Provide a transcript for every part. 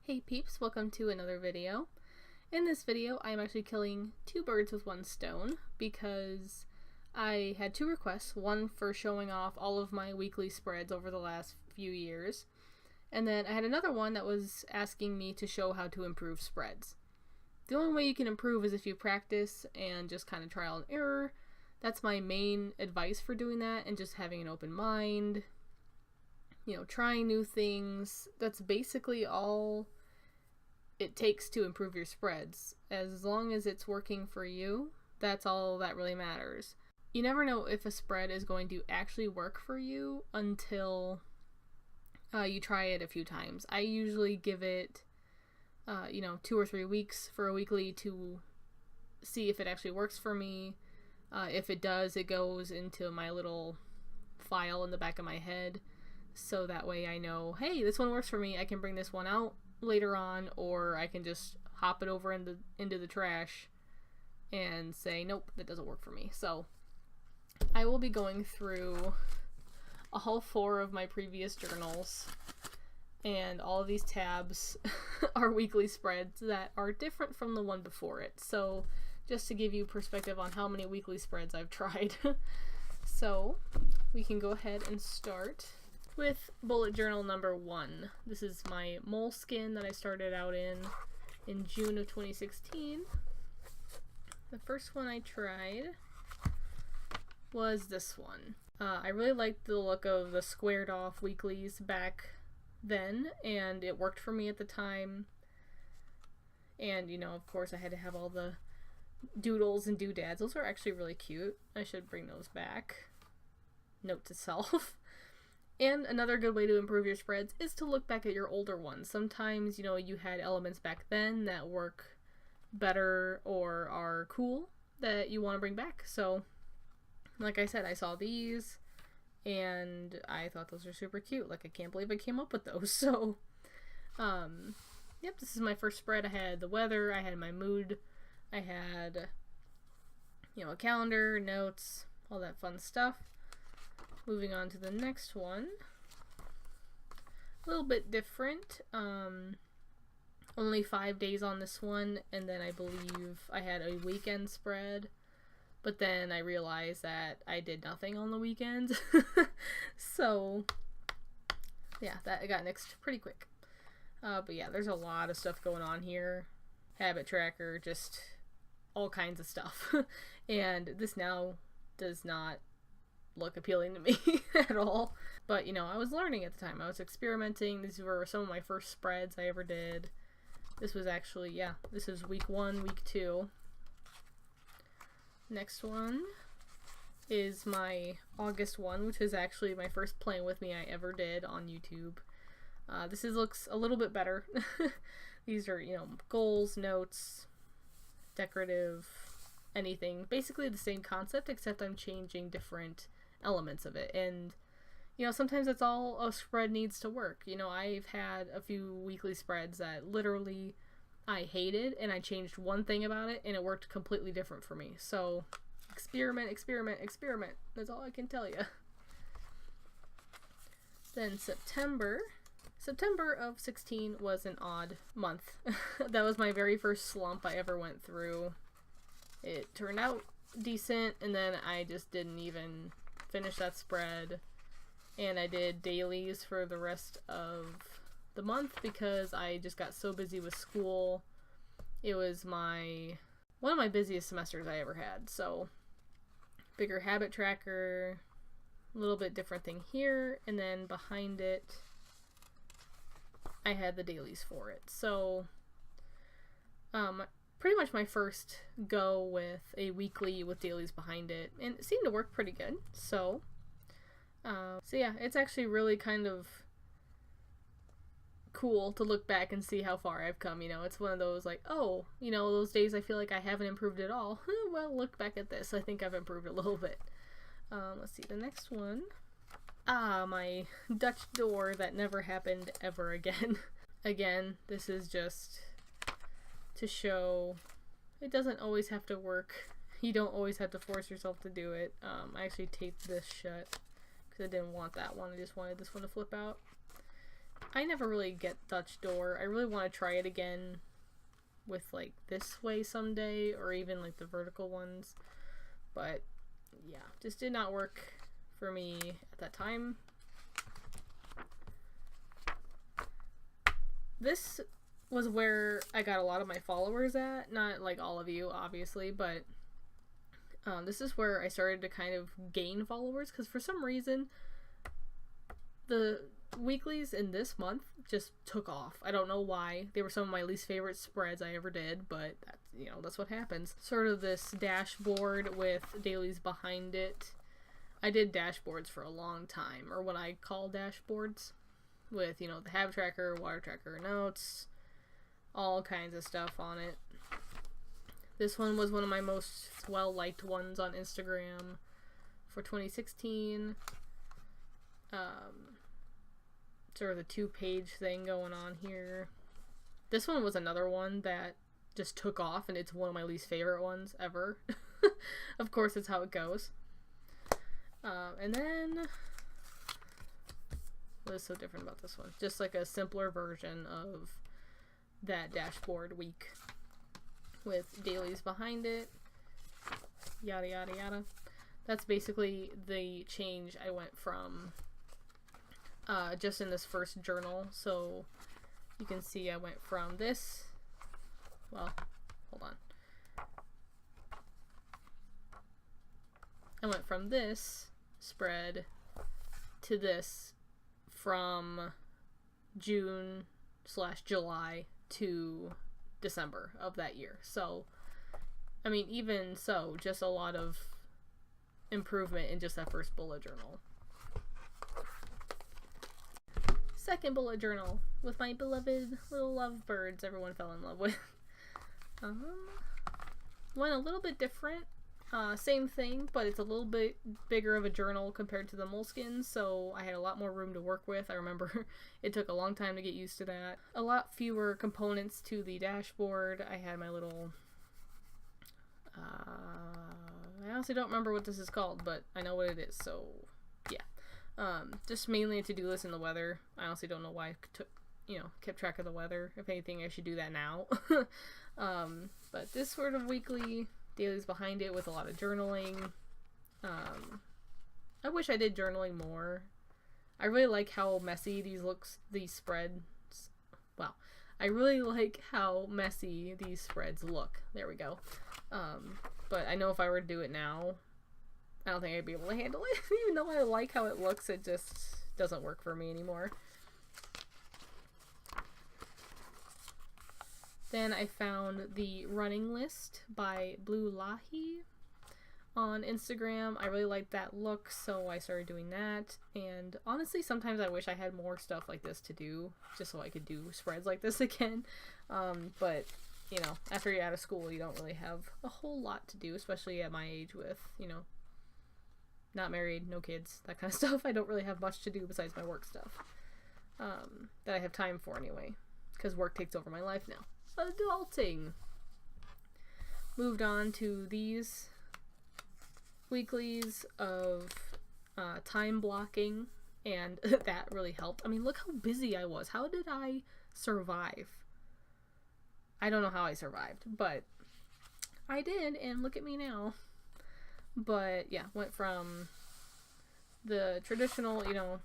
Hey peeps, welcome to another video. In this video, I'm actually killing two birds with one stone because I had two requests, one for showing off all of my weekly spreads over the last few years, and then I had another one that was asking me to show how to improve spreads. The only way you can improve is if you practice and just kind of trial and error. That's my main advice for doing that, and just having an open mind, trying new things. That's basically all it takes to improve your spreads. As long as it's working for you, that's all that really matters. You never know if a spread is going to actually work for you until you try it a few times. I usually give it 2 or 3 weeks for a weekly to see if it actually works for me. If it does, it goes into my little file in the back of my head, so that way I know, hey, this one works for me, I can bring this one out later on, or I can just hop it over into the trash and say, nope, that doesn't work for me. So I will be going through a whole 4 of my previous journals, and all of these tabs are weekly spreads that are different from the one before it. So just to give you perspective on how many weekly spreads I've tried. So we can go ahead and start with bullet journal number 1. This is my moleskin that I started out in June of 2016. The first one I tried was this one. I really liked the look of the squared off weeklies back then, and it worked for me at the time. And of course I had to have all the doodles and doodads. Those are actually really cute. I should bring those back. Note to self. And another good way to improve your spreads is to look back at your older ones. Sometimes, you had elements back then that work better or are cool that you want to bring back. So, like I said, I saw these and I thought those were super cute. Like, I can't believe I came up with those. So, yep, this is my first spread. I had the weather, I had my mood, I had, a calendar, notes, all that fun stuff. Moving on to the next one. A little bit different. Only 5 days on this one, and then I believe I had a weekend spread. But then I realized that I did nothing on the weekends. So, yeah, that got nixed pretty quick. But yeah, there's a lot of stuff going on here. Habit tracker, just all kinds of stuff. And this now does not look appealing to me at all. But, I was learning at the time. I was experimenting. These were some of my first spreads I ever did. This was actually, this is week 1, week 2. Next one is my August one, which is actually my first playing with me I ever did on YouTube. This looks a little bit better. These are, goals, notes, decorative, anything. Basically the same concept, except I'm changing different elements of it. And, sometimes that's all a spread needs to work. I've had a few weekly spreads that literally I hated, and I changed one thing about it, and it worked completely different for me. So, experiment, experiment, experiment. That's all I can tell you. Then September of 16 was an odd month. That was my very first slump I ever went through. It turned out decent, and then I just didn't even finish that spread. And I did dailies for the rest of the month because I just got so busy with school. It was one of my busiest semesters I ever had. So, bigger habit tracker, a little bit different thing here, and then behind it I had the dailies for it. So, pretty much my first go with a weekly with dailies behind it, and it seemed to work pretty good. So yeah, it's actually really kind of cool to look back and see how far I've come. It's one of those like, oh, those days I feel like I haven't improved at all. Well, look back at this. I think I've improved a little bit. Let's see, the next one. My Dutch door that never happened ever again. Again, this is just to show it doesn't always have to work. You don't always have to force yourself to do it. I actually taped this shut because I didn't want that one. I just wanted this one to flip out. I never really get Dutch door. I really want to try it again with like this way someday, or even like the vertical ones. But yeah, just did not work for me at that time. This was where I got a lot of my followers at. Not like all of you, obviously, but this is where I started to kind of gain followers, because for some reason the weeklies in this month just took off. I don't know why. They were some of my least favorite spreads I ever did, but that's, you know, that's what happens. Sort of this dashboard with dailies behind it. I did dashboards for a long time, or what I call dashboards, with, you know, the habit tracker, water tracker, notes, all kinds of stuff on it. This one was one of my most well-liked ones on Instagram for 2016. Sort of the 2-page thing going on here. This one was another one that just took off, and it's one of my least favorite ones ever. Of course, it's how it goes. And then, what is so different about this one? Just like a simpler version of that dashboard week with dailies behind it. Yada yada yada. That's basically the change I went from just in this first journal. So you can see I went from this, well, hold on. I went from this spread to this from June/July to December of that year. So, I mean, even so, just a lot of improvement in just that first bullet journal. Second bullet journal with my beloved little lovebirds everyone fell in love with. One a little bit different. Same thing, but it's a little bit bigger of a journal compared to the Moleskines, so I had a lot more room to work with. I remember it took a long time to get used to that. A lot fewer components to the dashboard. I had my little... I honestly don't remember what this is called, but I know what it is, so yeah. Just mainly a to-do list and the weather. I honestly don't know why I kept track of the weather. If anything, I should do that now. But this sort of weekly, dailies behind it with a lot of journaling. I wish I did journaling more. I really like how messy these spreads. Well, I really like how messy these spreads look. There we go. But I know if I were to do it now, I don't think I'd be able to handle it. Even though I like how it looks, it just doesn't work for me anymore. Then I found the running list by BuJo on Instagram. I really liked that look, so I started doing that. And honestly, sometimes I wish I had more stuff like this to do, just so I could do spreads like this again. But, you know, after you're out of school, you don't really have a whole lot to do, especially at my age with, you know, not married, no kids, that kind of stuff. I don't really have much to do besides my work stuff. That I have time for anyway, because work takes over my life now. Adulting. Moved on to these weeklies of time blocking, and that really helped. I mean, look how busy I was. How did I survive? I don't know how I survived, but I did, and look at me now. But yeah, went from the traditional, you know,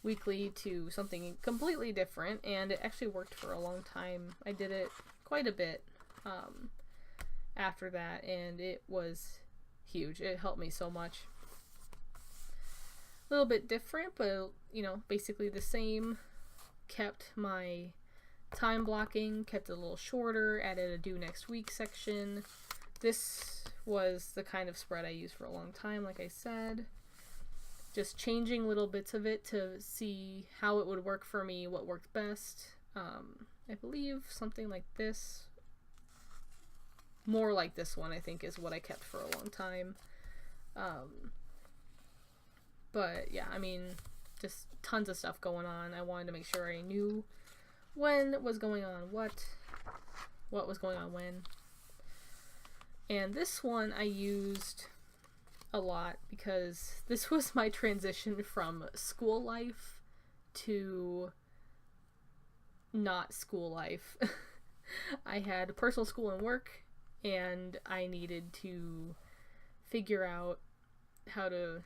weekly to something completely different, and it actually worked for a long time. I did it quite a bit after that, and it was huge. It helped me so much. A little bit different, but, you know, basically the same. Kept my time blocking, kept it a little shorter, added a due next week section. This was the kind of spread I used for a long time, like I said. Just changing little bits of it to see how it would work for me, what worked best. I believe something like this. More like this one, I think, is what I kept for a long time. But yeah, I mean, just tons of stuff going on. I wanted to make sure I knew when was going on what was going on when. And this one I used a lot because this was my transition from school life to not school life. I had personal school and work, and I needed to figure out how to,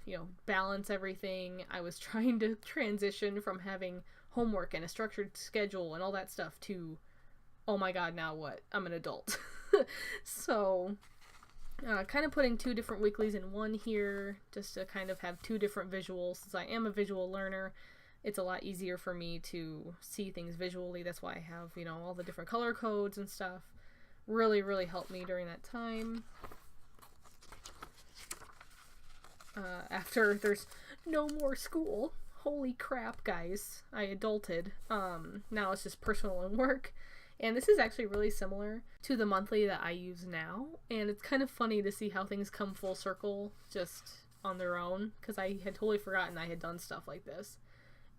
balance everything. I was trying to transition from having homework and a structured schedule and all that stuff to, oh my god, now what? I'm an adult. So, kind of putting 2 different weeklies in one here, just to kind of have 2 different visuals. Since I am a visual learner, it's a lot easier for me to see things visually. That's why I have, all the different color codes and stuff. Really, really helped me during that time. After there's no more school. Holy crap, guys. I adulted. Now it's just personal and work. And this is actually really similar to the monthly that I use now. And it's kind of funny to see how things come full circle just on their own. Because I had totally forgotten I had done stuff like this.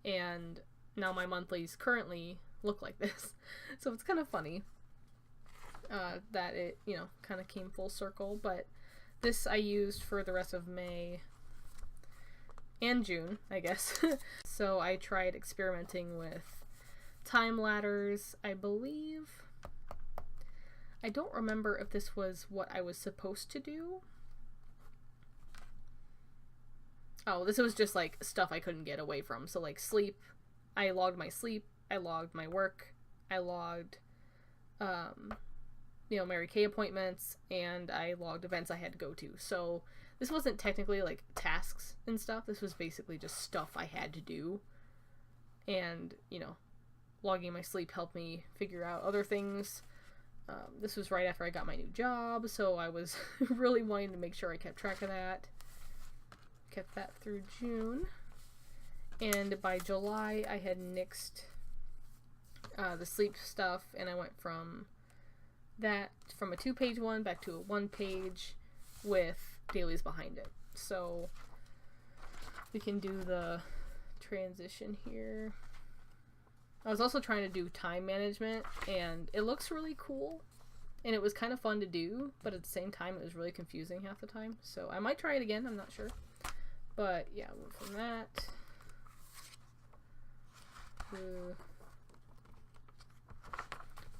And now my monthlies currently look like this. So it's kind of funny that it, kind of came full circle. But this I used for the rest of May and June, I guess. So I tried experimenting with time ladders, I believe. I don't remember if this was what I was supposed to do. Oh, this was just like stuff I couldn't get away from. So like sleep, I logged my sleep, I logged my work, I logged Mary Kay appointments, and I logged events I had to go to. So this wasn't technically like tasks and stuff. This was basically just stuff I had to do. And, logging my sleep helped me figure out other things. This was right after I got my new job, so I was really wanting to make sure I kept track of that. Kept that through June. And by July, I had nixed the sleep stuff, and I went from a 2-page one back to a 1-page with dailies behind it. So we can do the transition here. I was also trying to do time management, and it looks really cool, and it was kind of fun to do, but at the same time it was really confusing half the time. So I might try it again, I'm not sure. But yeah, went from that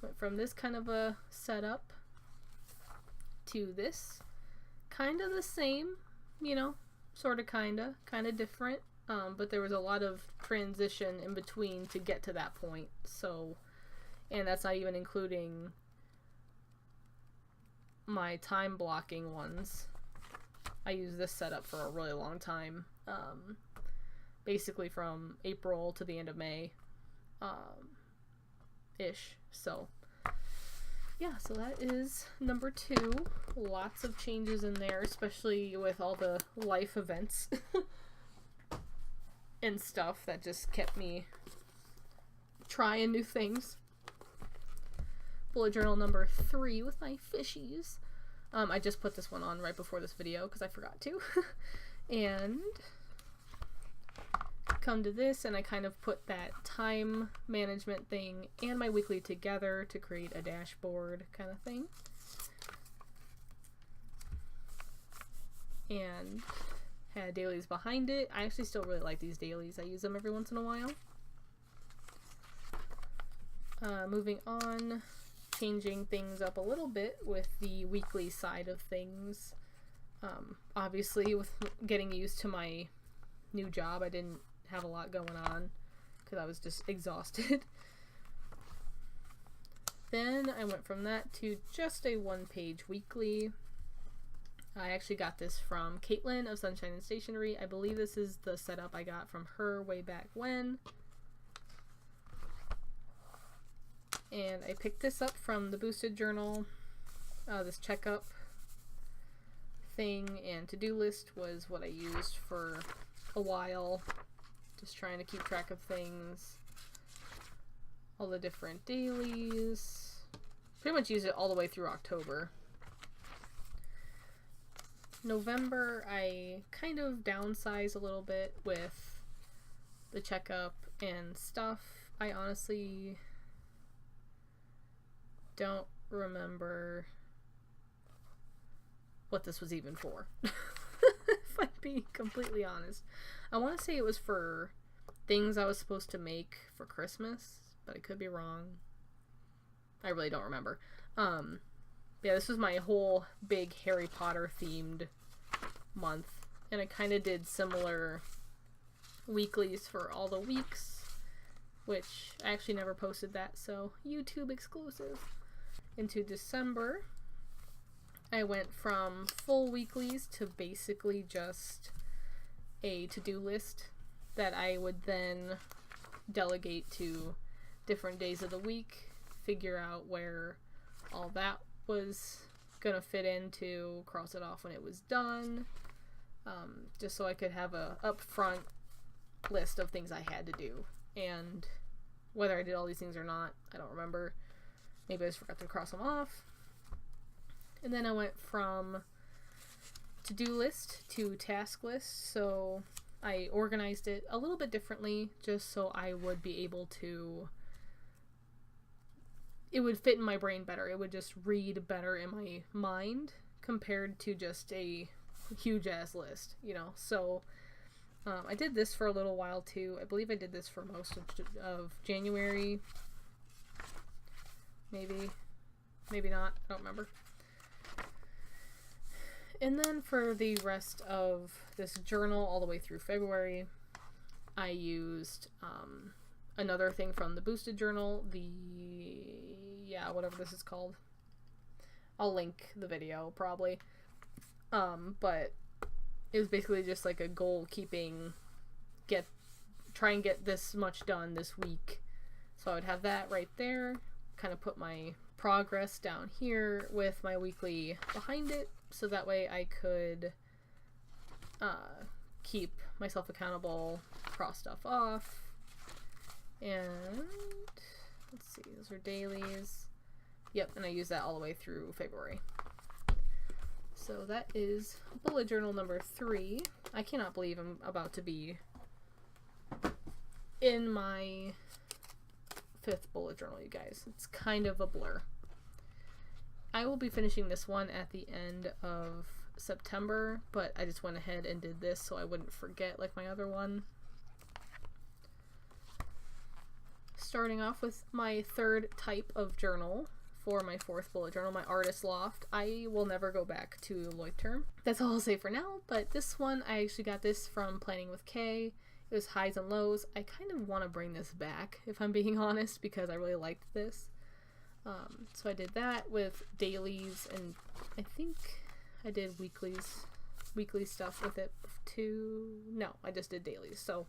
went from this kind of a setup to this. Kind of the same, sort of kind of different, but there was a lot of transition in between to get to that point. So, and that's not even including my time blocking ones. I used this setup for a really long time, basically from April to the end of May, ish. So yeah, so that is number 2. Lots of changes in there, especially with all the life events and stuff that just kept me trying new things. Bullet journal number 3 with my fishies. I just put this one on right before this video because I forgot to. And come to this, and I kind of put that time management thing and my weekly together to create a dashboard kind of thing. And had dailies behind it. I actually still really like these dailies. I use them every once in a while. Moving on, changing things up a little bit with the weekly side of things. Obviously, with getting used to my new job, I didn't have a lot going on because I was just exhausted. Then I went from that to just a 1-page weekly. I actually got this from Caitlin of Sunshine and Stationery. I believe this is the setup I got from her way back when. And I picked this up from the Boosted Journal. This checkup thing and to-do list was what I used for a while. Just trying to keep track of things. All the different dailies. Pretty much used it all the way through October. November, I kind of downsized a little bit with the checkup and stuff. I honestly don't remember what this was even for. If I'm being completely honest. I want to say it was for things I was supposed to make for Christmas, but I could be wrong. I really don't remember. Yeah, this was my whole big Harry Potter themed month, and I kind of did similar weeklies for all the weeks, which I actually never posted that, so YouTube exclusive. Into December, I went from full weeklies to basically just a to-do list that I would then delegate to different days of the week, figure out where all that was gonna fit into, cross it off when it was done, just so I could have a upfront list of things I had to do. And whether I did all these things or not, I don't remember. Maybe I just forgot to cross them off. And then I went from to-do list to task list, so I organized it a little bit differently just so I would be able to, it would fit in my brain better. It would just read better in my mind compared to just a huge ass list, you know. So I did this for a little while too. I believe I did this for most of January. Maybe not. I don't remember. And then for the rest of this journal all the way through February, I used another thing from the boosted journal, whatever this is called. I'll link the video probably. But it was basically just like a goal keeping, try and get this much done this week. So I would have that right there, kind of put my progress down here with my weekly behind it, so that way I could keep myself accountable, cross stuff off. And let's see, those are dailies. Yep, and I use that all the way through February. So that is bullet journal number 3. I cannot believe I'm about to be in my 5th bullet journal, you guys. It's kind of a blur. I will be finishing this one at the end of September, but I just went ahead and did this so I wouldn't forget like my other one. Starting off with my 3rd type of journal for my 4th bullet journal, my artist loft. I will never go back to Leuchtturm. That's all I'll say for now, but this one, I actually got this from Planning with Kay. It was highs and lows. I kind of want to bring this back, if I'm being honest, because I really liked this. So I did that with dailies, and I think I did weekly stuff with it too. No, I just did dailies. So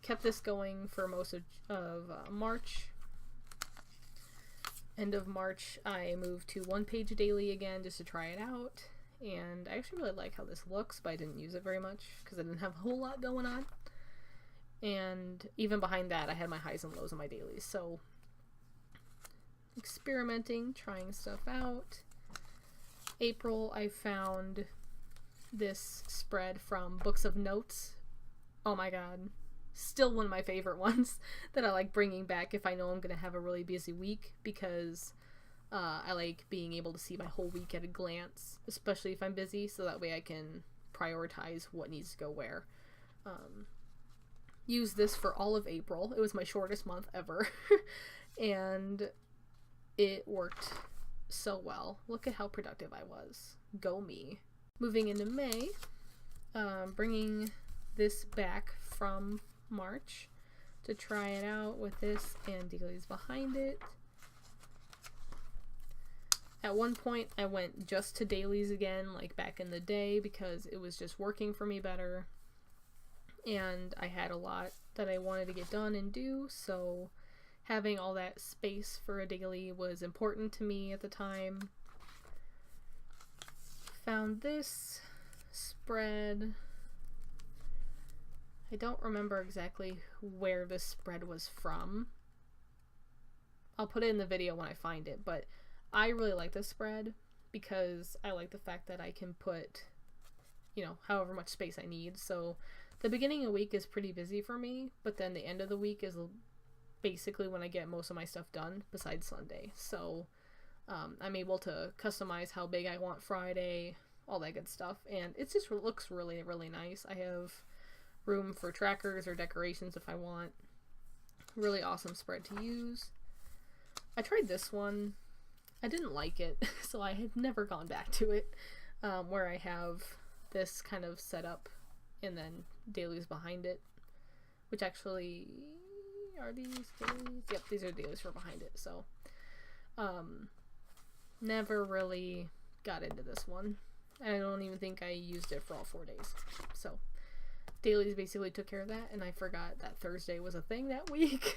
kept this going for most of March. End of March, I moved to 1-page daily again just to try it out, and I actually really like how this looks, but I didn't use it very much because I didn't have a whole lot going on. And even behind that, I had my highs and lows in my dailies, so experimenting, trying stuff out. April, I found this spread from Books of Notes. Oh my god. Still one of my favorite ones that I like bringing back if I know I'm going to have a really busy week, because I like being able to see my whole week at a glance, especially if I'm busy, so that way I can prioritize what needs to go where. Use this for all of April. It was my shortest month ever, and it worked so well. Look at how productive I was. Go me. Moving into May, bringing this back from March to try it out with this and dailies behind it. At one point I went just to dailies again, like back in the day, because it was just working for me better, and I had a lot that I wanted to get done and do, so having all that space for a daily was important to me at the time. Found this spread. I don't remember exactly where this spread was from. I'll put it in the video when I find it, but I really like this spread because I like the fact that I can put, you know, however much space I need. So the beginning of the week is pretty busy for me, but then the end of the week is basically when I get most of my stuff done, besides Sunday. So I'm able to customize how big I want Friday, all that good stuff, and it just looks really, really nice. I have room for trackers or decorations if I want. Really awesome spread to use. I tried this one. I didn't like it, so I had never gone back to it, where I have this kind of setup and then dailies behind it, which actually, are these dailies? Yep, these are dailies for behind it, so never really got into this one. I don't even think I used it for all 4 days, so dailies basically took care of that, and I forgot that Thursday was a thing that week.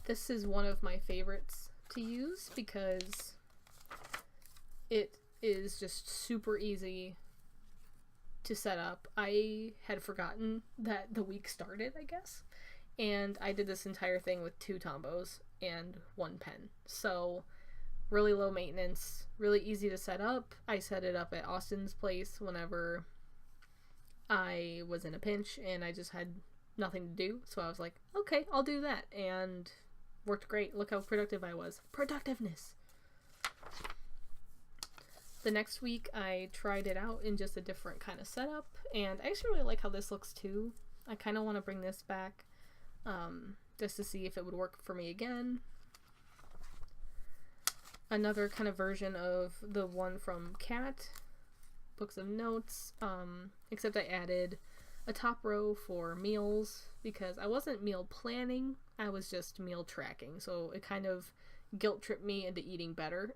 This is one of my favorites to use because it is just super easy to set up. I had forgotten that the week started, I guess, and I did this entire thing with 2 Tombos and 1 pen. So really low maintenance, really easy to set up. I set it up at Austin's place whenever I was in a pinch and I just had nothing to do, so I was like, okay, I'll do that, and worked great. Look how productive I was. Productiveness! The next week I tried it out in just a different kind of setup, and I actually really like how this looks too. I kind of want to bring this back just to see if it would work for me again. Another kind of version of the one from Cat, Books of Notes, except I added a top row for meals because I wasn't meal planning, I was just meal tracking, so it kind of guilt tripped me into eating better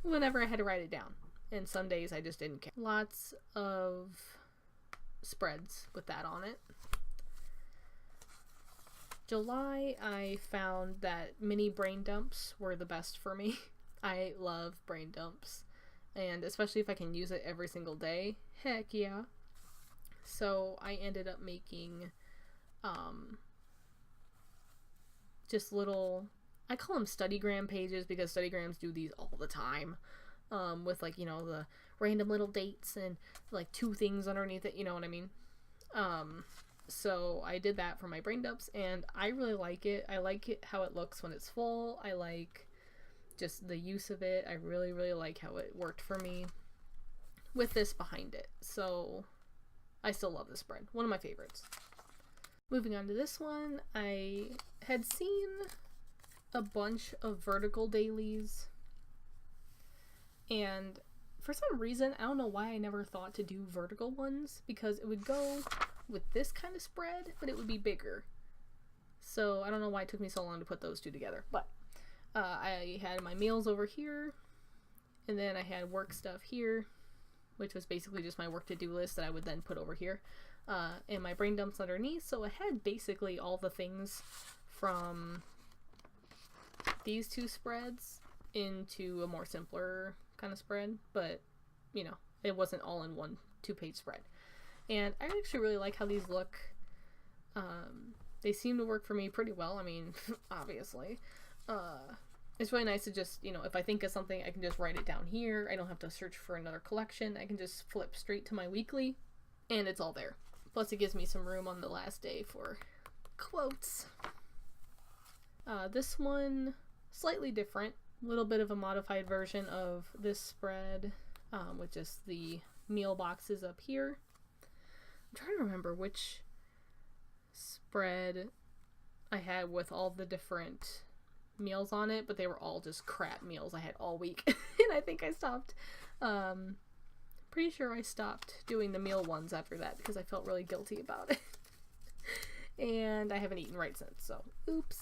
whenever I had to write it down, and some days I just didn't care. Lots of spreads with that on it. July, I found that mini brain dumps were the best for me. I love brain dumps, and especially if I can use it every single day, heck yeah. So I ended up making just little, I call them studygram pages because studygrams do these all the time, with like, you know, the random little dates and like 2 things underneath it, you know what I mean? So I did that for my brain dumps, and I really like it. I like it how it looks when it's full. I like just the use of it. I really, really like how it worked for me with this behind it. So I still love this spread. One of my favorites. Moving on to this one, I had seen a bunch of vertical dailies, and for some reason, I don't know why I never thought to do vertical ones, because it would go with this kind of spread, but it would be bigger. So I don't know why it took me so long to put those 2 together, but I had my meals over here, and then I had work stuff here, which was basically just my work to-do list that I would then put over here, and my brain dumps underneath. So I had basically all the things from these 2 spreads into a more simpler kind of spread, but you know, it wasn't all in one 2-page spread. And I actually really like how these look. They seem to work for me pretty well. I mean, obviously. It's really nice to just, you know, if I think of something, I can just write it down here. I don't have to search for another collection. I can just flip straight to my weekly, and it's all there. Plus it gives me some room on the last day for quotes. This one, slightly different. A little bit of a modified version of this spread, with just the meal boxes up here. I'm trying to remember which spread I had with all the different meals on it, but they were all just crap meals I had all week. And I think I stopped, pretty sure I stopped doing the meal ones after that because I felt really guilty about it. And I haven't eaten right since, so oops.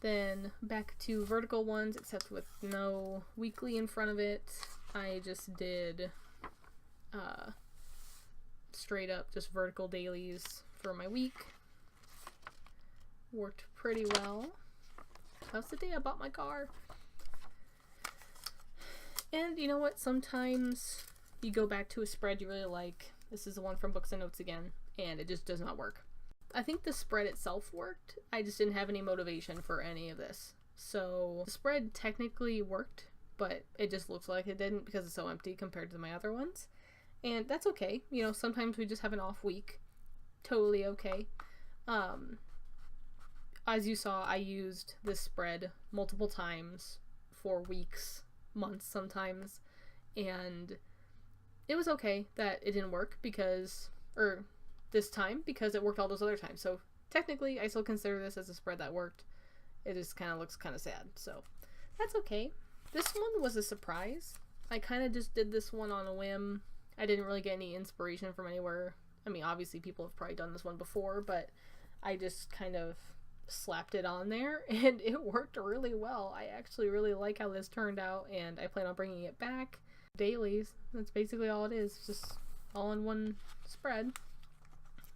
Then back to vertical ones, except with no weekly in front of it. I just did straight up just vertical dailies for my week. Worked pretty well. That was the day I bought my car. And you know what? Sometimes you go back to a spread you really like. This is the one from Books and Notes again, and it just does not work. I think the spread itself worked. I just didn't have any motivation for any of this. So the spread technically worked, but it just looks like it didn't because it's so empty compared to my other ones. And that's okay. You know, sometimes we just have an off week. Totally okay. As you saw, I used this spread multiple times for weeks, months sometimes, and it was okay that it didn't work because, or this time, because it worked all those other times. So technically I still consider this as a spread that worked. It just kind of looks kind of sad, so that's okay. This one was a surprise. I kind of just did this one on a whim. I didn't really get any inspiration from anywhere. I mean, obviously people have probably done this one before, but I just kind of slapped it on there and it worked really well. I actually really like how this turned out, and I plan on bringing it back. Dailies, that's basically all it is, just all in one spread.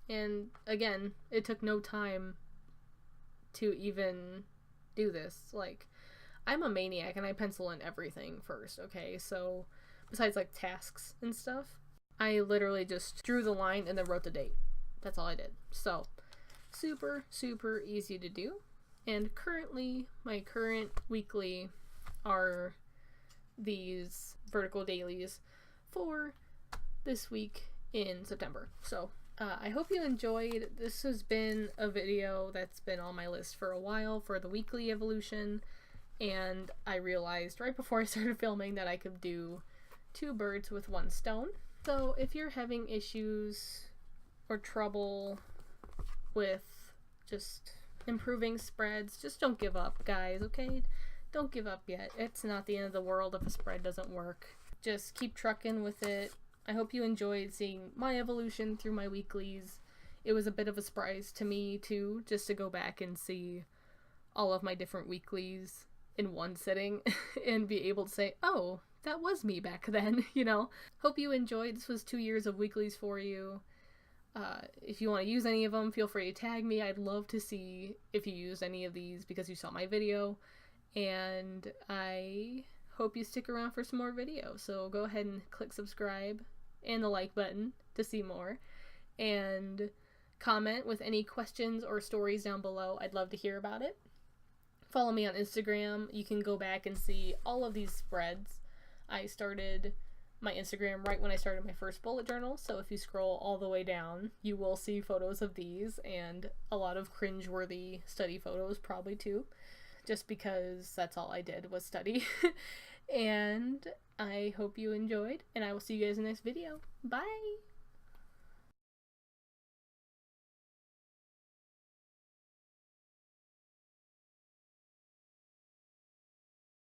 And again, it took no time to even do this. Like, I'm a maniac and I pencil in everything first, okay? So besides like tasks and stuff, I literally just drew the line and then wrote the date. That's all I did. So super, super easy to do. And currently, my current weekly are these vertical dailies for this week in September. So I hope you enjoyed. This has been a video that's been on my list for a while for the weekly evolution, and I realized right before I started filming that I could do 2 birds with 1 stone. So if you're having issues or trouble with just improving spreads, just don't give up, guys, okay? Don't give up yet. It's not the end of the world if a spread doesn't work. Just keep trucking with it. I hope you enjoyed seeing my evolution through my weeklies. It was a bit of a surprise to me too, just to go back and see all of my different weeklies in one sitting and be able to say, oh, that was me back then, you know? Hope you enjoyed. This was 2 years of weeklies for you. If you want to use any of them, feel free to tag me. I'd love to see if you used any of these because you saw my video. And I hope you stick around for some more videos. So go ahead and click subscribe and the like button to see more. And comment with any questions or stories down below. I'd love to hear about it. Follow me on Instagram. You can go back and see all of these spreads. I started my Instagram right when I started my first bullet journal, so if you scroll all the way down, you will see photos of these and a lot of cringe-worthy study photos probably too, just because that's all I did was study. And I hope you enjoyed, and I will see you guys in the next video. Bye!